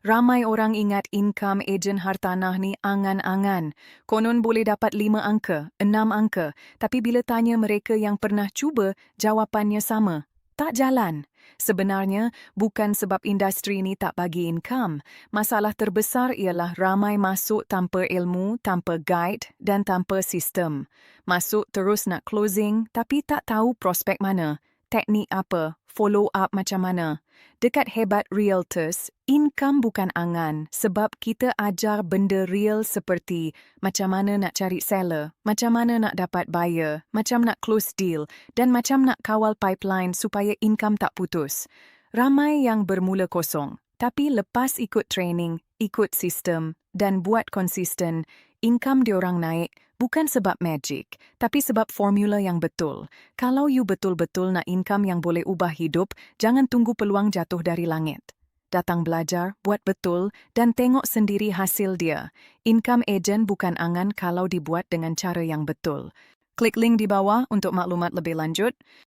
Ramai orang ingat income ejen hartanah ni angan-angan. Konon boleh dapat 5 angka, 6 angka. Tapi bila tanya mereka yang pernah cuba, jawapannya sama. Tak jalan. Sebenarnya, bukan sebab industri ni tak bagi income. Masalah terbesar ialah ramai masuk tanpa ilmu, tanpa guide dan tanpa sistem. Masuk terus nak closing tapi tak tahu prospek mana, teknik apa, follow up macam mana. Dekat Hebat Realtors, income bukan angan sebab kita ajar benda real seperti macam mana nak cari seller, macam mana nak dapat buyer, macam nak close deal dan macam nak kawal pipeline supaya income tak putus. Ramai yang bermula kosong, tapi lepas ikut training, ikut sistem dan buat konsisten, income diorang naik bukan sebab magic, tapi sebab formula yang betul. Kalau you betul-betul nak income yang boleh ubah hidup, jangan tunggu peluang jatuh dari langit. Datang belajar, buat betul dan tengok sendiri hasil dia. Income agent bukan angan kalau dibuat dengan cara yang betul. Klik link di bawah untuk maklumat lebih lanjut.